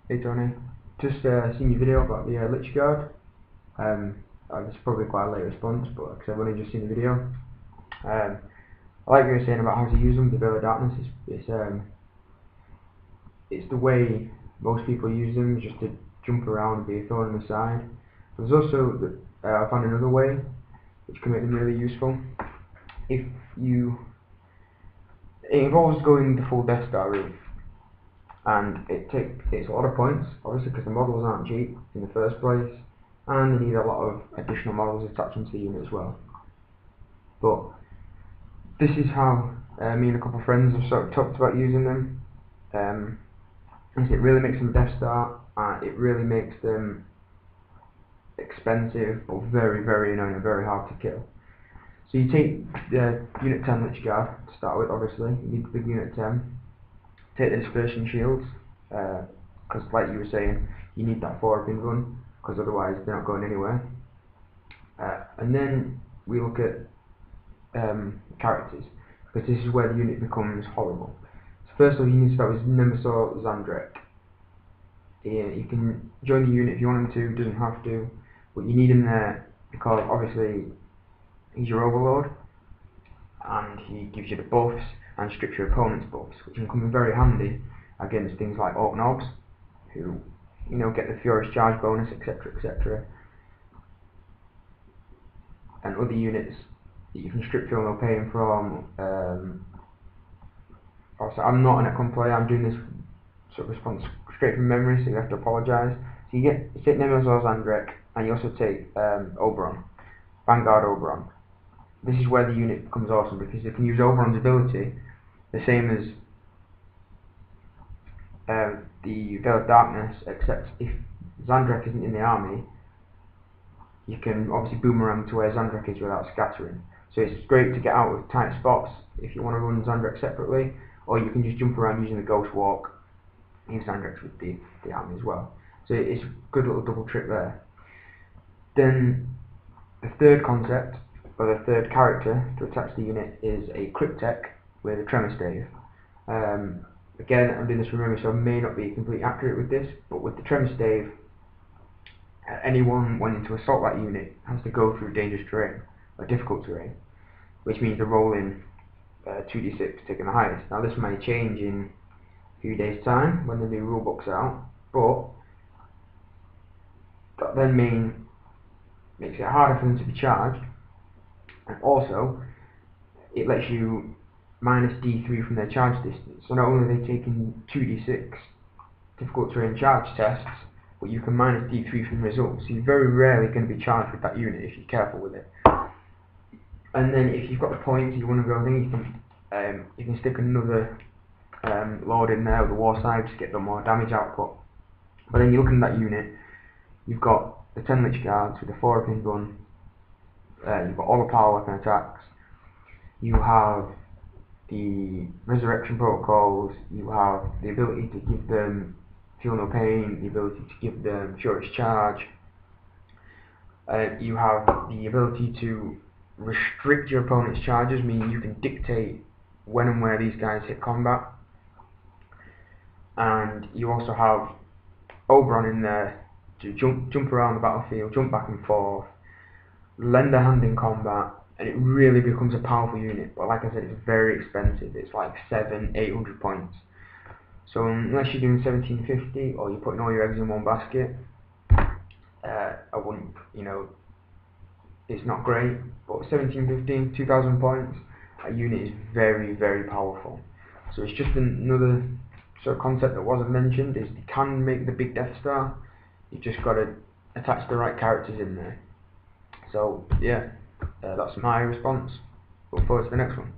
Hey Tony, just seen your video about the Lich Guard. It's probably quite a late response, but because I've only just seen the video. I like what you were saying about how to use them. The Veil of Darkness it's the way most people use them, just to jump around and be a thorn in the side. There's also I found another way which can make them really useful. If you, it involves going the full Death Star route. And it's a lot of points, obviously, because the models aren't cheap in the first place, and they need a lot of additional models attached into the unit as well. But this is how me and a couple of friends have sort of talked about using them. It really makes them Death Star, and it really makes them expensive, but very, very annoying and very hard to kill. So you take the Unit 10 Lich Guard to start with, obviously. You need the big Unit 10. Take the dispersion shields, because like you were saying, you need that 4-pin run, because otherwise they're not going anywhere. And then we look at characters, because this is where the unit becomes horrible. So first of all, you need to start with Nemesaur Zandrek. You can join the unit if you want him to, doesn't have to, but you need him there because obviously he's your overlord, and he gives you the buffs and strips your opponent's buffs, which can come in very handy against things like Orc Knobs, who, you know, get the Furious Charge bonus, etc, etc. And other units that you can strip Feel No Pain from. Also, I'm not an Econ player, I'm doing this sort of response straight from memory, so you have to apologise. So you take Nemesaur Zandrek, and you also take Oberon, Vanguard Oberon. This is where the unit becomes awesome, because you can use Oberon's ability the same as the Veil of Darkness, except if Zandrek isn't in the army, you can obviously boomerang to where Zandrek is without scattering. So it's great to get out of tight spots if you want to run Zandrek separately, or you can just jump around using the Ghost Walk, use Zandrek with the army as well. So it's a good little double trick there. Then the third concept, or the third character to attach the unit, is a Cryptek with a Tremor Stave. Again, I'm doing this from memory, so I may not be completely accurate with this, but with the Tremor Stave, anyone wanting to assault that unit has to go through dangerous terrain, or difficult terrain, which means they're rolling 2d6, taking the highest. Now this may change in a few days' time when the new rulebook's out, but that then makes it harder for them to be charged, and also it lets you minus D3 from their charge distance. So not only are they taking 2d6 difficult terrain charge tests, but you can minus D3 from the results. So you're very rarely going to be charged with that unit if you're careful with it. And then if you've got the points you want to go, then you can stick another Lord in there with the War Scythe to get the more damage output. But then you're looking at that unit, you've got the 10 Lich Guards with the 4-pin gun, you've got all the power weapon attacks, you have the resurrection protocols, you have the ability to give them Feel No Pain, the ability to give them Furious Charge, you have the ability to restrict your opponent's charges, meaning you can dictate when and where these guys hit combat. And you also have Oberon in there to jump around the battlefield, jump back and forth, lend a hand in combat, and it really becomes a powerful unit. But like I said, it's very expensive. It's like 700-800 points. So unless you're doing 1750 or you're putting all your eggs in one basket, I wouldn't, you know, it's not great. But 1750, 2000 points, a unit is very, very powerful. So it's just another sort of concept that wasn't mentioned, is you can make the big Death Star, you just got to attach the right characters in there. So yeah, that's my response. Look forward to the next one.